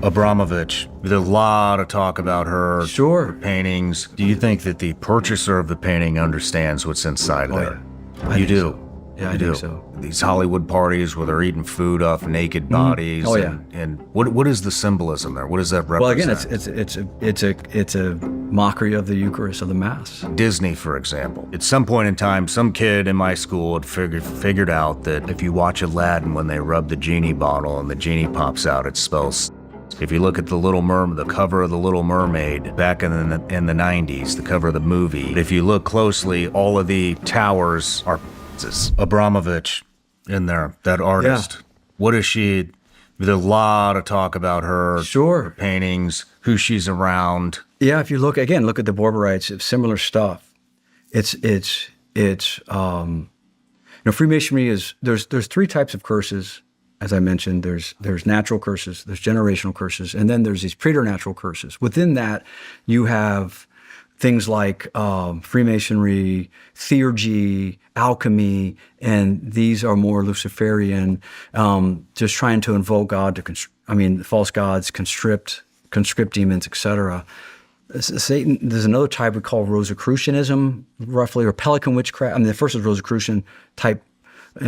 Abramović. There's a lot of talk about her. Sure. Her paintings. Do you think that the purchaser of the painting understands what's inside there? Yeah. You do. So. Yeah, I think so. These Hollywood parties where they're eating food off naked bodies. Oh, yeah. And what is the symbolism there? What does that represent? Well, again, it's a mockery of the Eucharist, of the Mass. Disney, for example. At some point in time, some kid in my school had figured out that if you watch Aladdin when they rub the genie bottle and the genie pops out, it spells. If you look at the cover of The Little Mermaid back in the 90s, the cover of the movie, if you look closely, all of the towers are Abramović in there, that artist. Yeah. What is she? There's a lot of talk about her. Sure. Her paintings, who she's around. Yeah, if you look at the Borborites, similar stuff. Freemasonry is, there's three types of curses. As I mentioned, there's natural curses, there's generational curses, and then there's these preternatural curses. Within that, you have things like Freemasonry, theurgy, alchemy, and these are more Luciferian, just trying to invoke God false gods, conscript demons, etc. Satan, there's another type we call Rosicrucianism, roughly, or Pelican witchcraft. The first is Rosicrucian type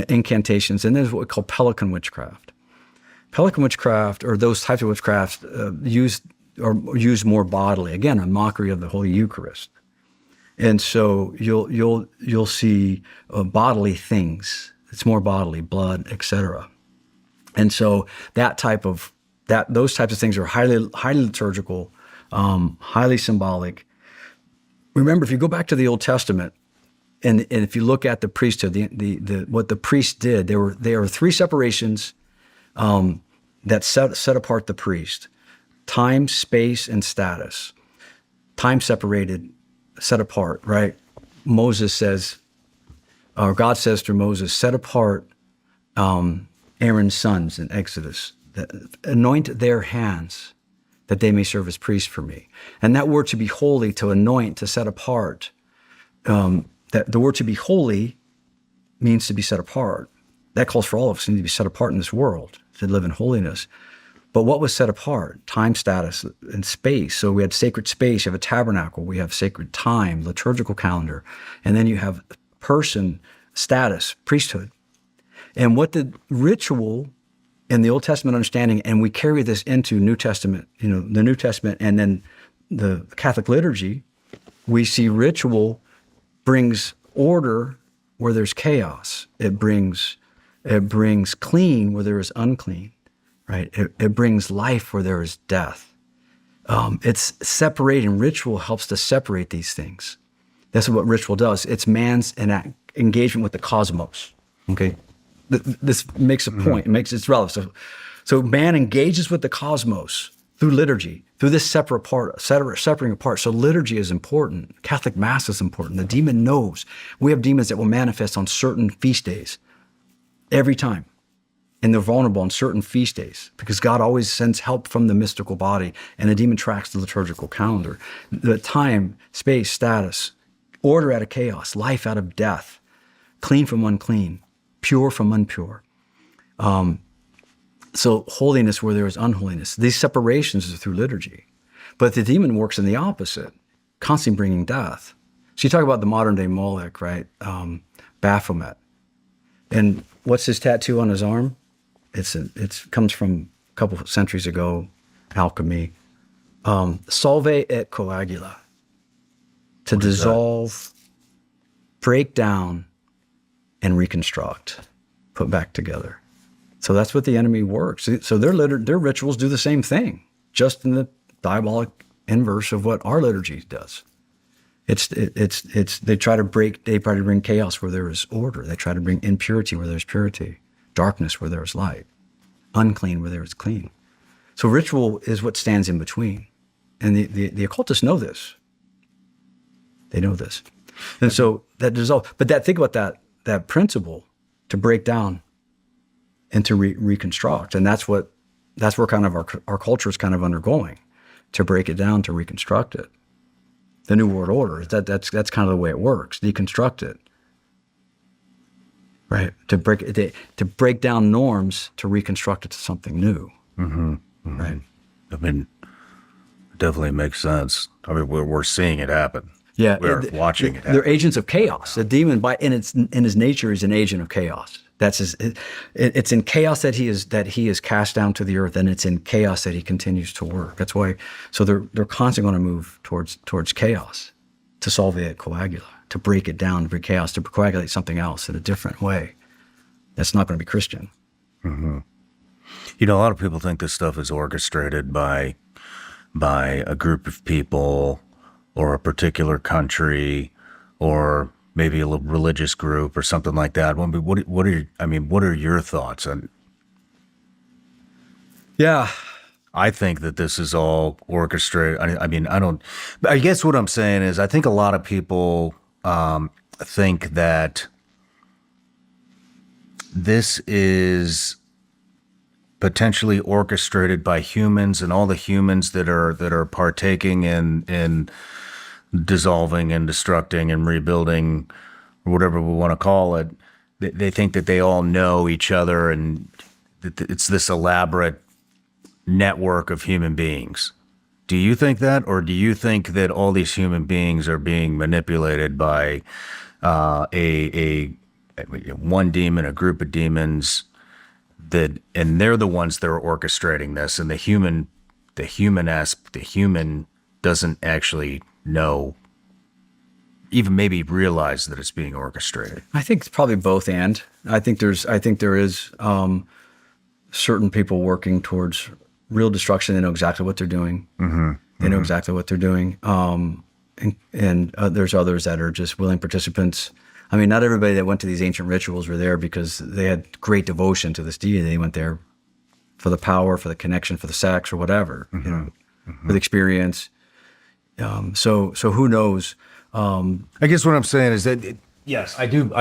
incantations, and then there's what we call Pelican witchcraft. Pelican witchcraft, or those types of witchcraft, used more bodily. Again, a mockery of the Holy Eucharist. And so you'll see bodily things. It's more bodily, blood, etc. And so those types of things are highly liturgical, highly symbolic. Remember, if you go back to the Old Testament, and if you look at the priesthood, what the priests did, there were three separations that set apart the priest: time, space, and status. Time separated, set apart, right? Moses says, or God says through Moses, set apart Aaron's sons in Exodus, anoint their hands that they may serve as priests for me. And that word to be holy, to anoint, to set apart, that the word to be holy means to be set apart. That calls for all of us to need to be set apart in this world, to live in holiness. But what was set apart? Time, status, and space. So we had sacred space, you have a tabernacle, we have sacred time, liturgical calendar, and then you have person, status, priesthood. And what the ritual in the Old Testament understanding, and we carry this into New Testament, the New Testament, and then the Catholic liturgy, we see ritual brings order where there's chaos. It brings clean where there is unclean. Right? It brings life where there is death. It's separating. Ritual helps to separate these things. That's what ritual does. It's man's engagement with the cosmos. Okay, this makes a point. It's relevant. So man engages with the cosmos through liturgy, through this separating apart. So liturgy is important. Catholic Mass is important. The demon knows. We have demons that will manifest on certain feast days, every time. And they're vulnerable on certain feast days because God always sends help from the mystical body, and the demon tracks the liturgical calendar. The time, space, status, order out of chaos, life out of death, clean from unclean, pure from impure. So holiness where there is unholiness. These separations are through liturgy. But the demon works in the opposite, constantly bringing death. So you talk about the modern day Moloch, right? Baphomet. And what's his tattoo on his arm? It comes from a couple of centuries ago, alchemy. Solve et coagula. To dissolve, break down, and reconstruct, put back together. So that's what the enemy works. So their rituals do the same thing, just in the diabolic inverse of what our liturgy does. They try to bring chaos where there is order. They try to bring impurity where there's purity, darkness where there is light, unclean where there is clean. So ritual is what stands in between. And the occultists know this. They know this. And so that dissolve. But think about that principle to break down and to reconstruct. And that's where kind of our culture is kind of undergoing, to break it down, to reconstruct it. The New World Order, that's kind of the way it works, deconstruct it. Right? To break down norms, to reconstruct it to something new. Mm-hmm. Mm-hmm. Right? mean, it definitely makes sense. I mean, we're seeing it happen. Yeah, We're watching it happen. They're agents of chaos. The demon, in his nature, is an agent of chaos. That's it's in chaos that he is cast down to the earth, and it's in chaos that he continues to work. That's why. So they're constantly going to move towards chaos to solve the coagula, to break it down, to break chaos, to coagulate something else in a different way. That's not going to be Christian. Mm-hmm. You know, a lot of people think this stuff is orchestrated by a group of people or a particular country or maybe a religious group or something like that. What are your thoughts on? Yeah, I think that this is all orchestrated. I guess what I'm saying is I think a lot of people think that this is potentially orchestrated by humans, and all the humans that are partaking in dissolving and destructing and rebuilding, or whatever we want to call it. They think that they all know each other, and that it's this elaborate network of human beings. Do you think that, or do you think that all these human beings are being manipulated by one demon, a group of demons, and they're the ones that are orchestrating this, and the human doesn't actually know, even maybe realize that it's being orchestrated? I think it's probably both, and I think there is certain people working towards real destruction. They know exactly what they're doing. Mm-hmm. They know exactly what they're doing. And there's others that are just willing participants. I mean, not everybody that went to these ancient rituals were there because they had great devotion to this deity. They went there for the power, for the connection, for the sex, or whatever, for the experience. So who knows? I guess what I'm saying is that, yes, I do.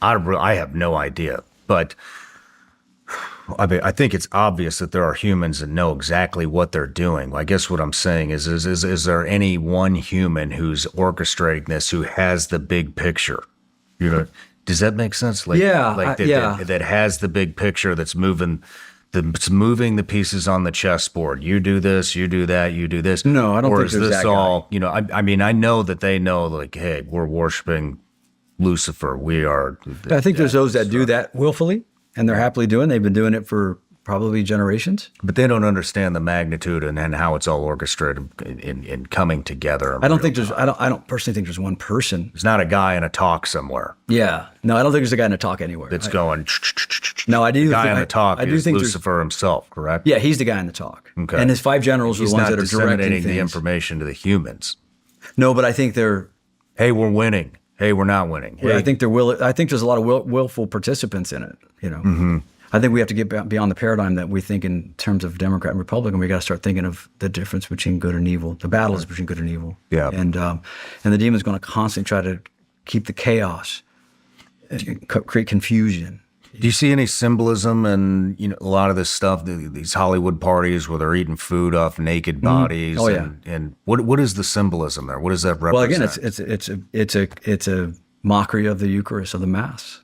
I have no idea, but I think it's obvious that there are humans that know exactly what they're doing. I guess what I'm saying is there any one human who's orchestrating this, who has the big picture? Does that make sense? That has the big picture, that's moving the pieces on the chessboard. You do this, you do that, you do this. No, I don't think there's that all guy. I know that they know, like, hey, we're worshiping Lucifer. We are. I think there's those that do that willfully, and they're happily doing. They've been doing it for probably generations. But they don't understand the magnitude and how it's all orchestrated in coming together. I don't personally think there's one person. There's not a guy in a talk somewhere. Yeah. No, I don't think there's a guy in a talk anywhere. That's going. No, I do. The guy in the talk is Lucifer himself, correct? Yeah, he's the guy in the talk. Okay. And his 5 generals are the ones that are disseminating directing the information to the humans. No, but I think they're. Hey, we're winning. Hey, we're not winning. Hey. I think there's a lot of willful participants in it. Mm-hmm. I think we have to get beyond the paradigm that we think in terms of Democrat and Republican. We got to start thinking of the difference between good and evil. The battle is between good and evil. Yeah. And the demon's going to constantly try to keep the chaos, create confusion. Do you see any symbolism in a lot of this stuff? These Hollywood parties where they're eating food off naked bodies. Oh yeah. And what is the symbolism there? What does that represent? Well, again, it's a mockery of the Eucharist, of the Mass.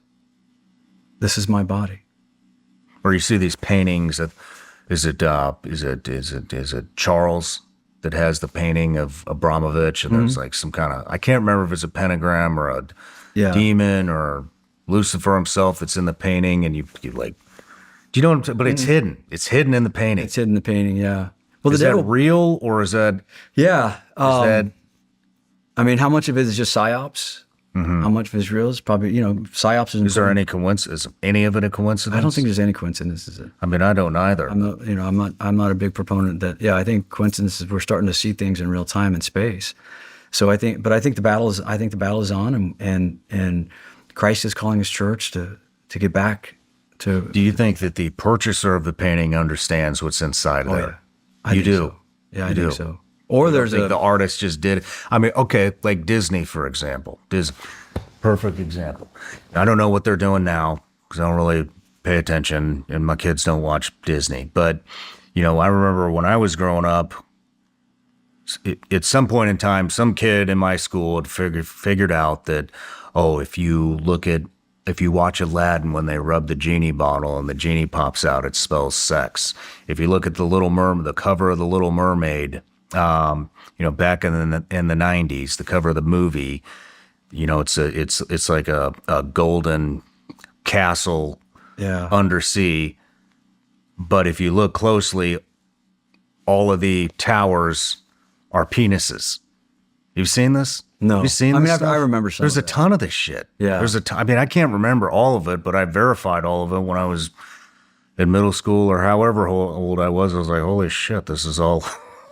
This is my body. Or you see these paintings of, is it Charles that has the painting of Abramović, and there's like some kind of, I can't remember if it's a pentagram or a demon or Lucifer himself that's in the painting, and you like, do you know what I'm saying? But it's hidden. It's hidden in the painting. It's hidden in the painting, yeah. Well, is that real, or is that? Yeah. I mean, how much of it is just psyops? Mm-hmm. How much of it is real? Is probably, psyops. Is there any coincidence? Is any of it a coincidence? I don't think there's any coincidences. I mean, I don't either. I'm not a big proponent that. Yeah, I think coincidences. We're starting to see things in real time and space. So I think the battle is on, and Christ is calling his church to get back to. Do you think that the purchaser of the painting understands what's inside there? Yeah. I think do. So. Yeah, I think so. Or there's the artist just did it. I mean, okay, like Disney, for example. Perfect example. I don't know what they're doing now because I don't really pay attention, and my kids don't watch Disney. But, I remember when I was growing up, at some point in time, some kid in my school had figured out that, if you look at If you watch Aladdin, when they rub the genie bottle and the genie pops out, it spells sex. If you look at the cover of the Little Mermaid, back in the 90s, the cover of the movie, it's like a golden castle undersea. But if you look closely, all of the towers are penises. You've seen this? No. You've seen this stuff? I remember some There's of a that. ton of this shit. Yeah. I can't remember all of it, but I verified all of it when I was in middle school or however old I was. I was like, holy shit, this is all,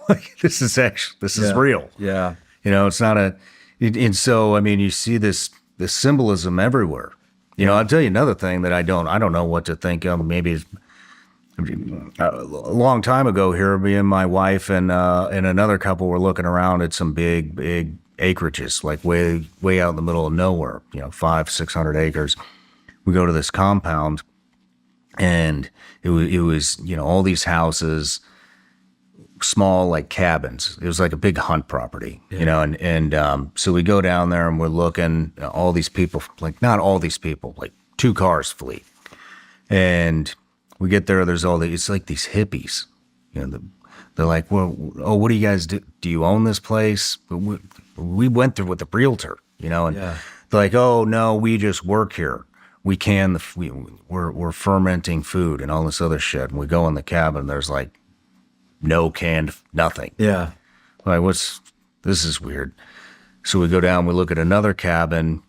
this is real. Yeah. It's not and so, you see this symbolism everywhere. I'll tell you another thing that I don't know what to think of. Maybe it's, a long time ago here, me and my wife and another couple were looking around at some big acreages, like way out in the middle of nowhere, 500-600 acres. We go to this compound, and it was all these houses, small like cabins. It was like a big hunt property, and so we go down there and we're looking at all these people, like not all these people, like 2 cars fleet, and we get there. There's it's like these hippies, they're like, well, oh, what do you guys do? Do you own this place? We went there with the realtor, and they're like, oh no, we just work here. We we're fermenting food and all this other shit. And we go in the cabin. There's like no canned nothing. Yeah. Like, this is weird. So we go down. We look at another cabin,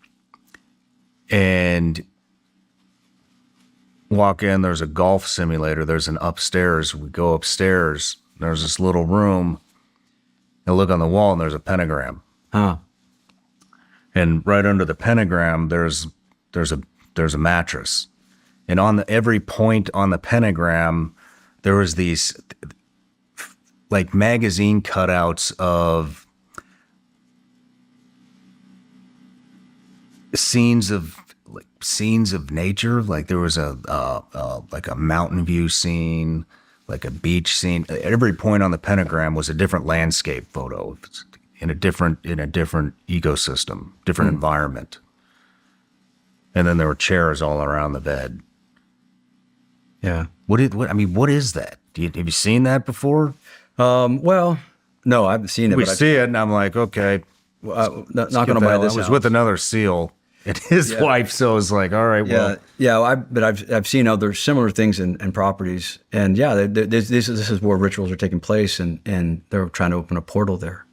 and walk in. There's a golf simulator. There's an upstairs. We go upstairs. There's this little room. I look on the wall, and there's a pentagram. Huh. And right under the pentagram, there's a mattress. And on every point on the pentagram, there was these like magazine cutouts of scenes of nature. Like there was like a mountain view scene, like a beach scene. Every point on the pentagram was a different landscape photo in a different ecosystem, different environment. And then there were chairs all around the bed. Yeah. What is that? Have you seen that before? Well, no, I haven't seen it. We but see it, and I'm like, okay. not going to buy this. I was house. with another SEAL and his wife, so it's like, all right, well. Yeah. But I've seen other similar things and properties, and this is where rituals are taking place, and they're trying to open a portal there.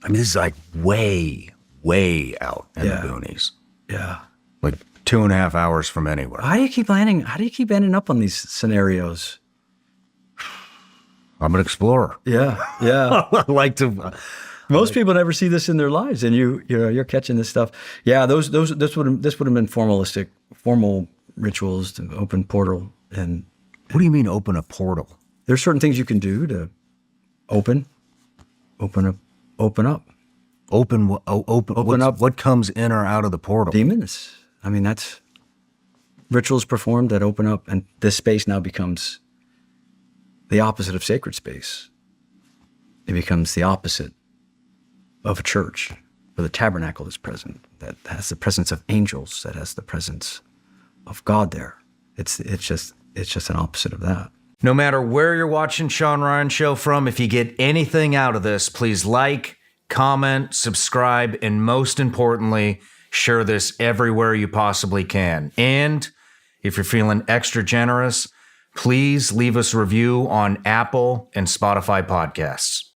This is like way, way out in the boonies. Yeah. Like 2.5 hours from anywhere. How do you keep ending up on these scenarios? I'm an explorer. Yeah. I like to. Most people never see this in their lives, and you're catching this stuff. Yeah, this would have been formal rituals to open portal. And what do you mean open a portal? There's certain things you can do to open up. Open up. What comes in or out of the portal? Demons. That's rituals performed that open up, and this space now becomes the opposite of sacred space. It becomes the opposite of a church, where the tabernacle is present, that has the presence of angels, that has the presence of God there. It's just an opposite of that. No matter where you're watching Shawn Ryan Show from, if you get anything out of this, please like, comment, subscribe, and most importantly, share this everywhere you possibly can. And if you're feeling extra generous, please leave us a review on Apple and Spotify podcasts.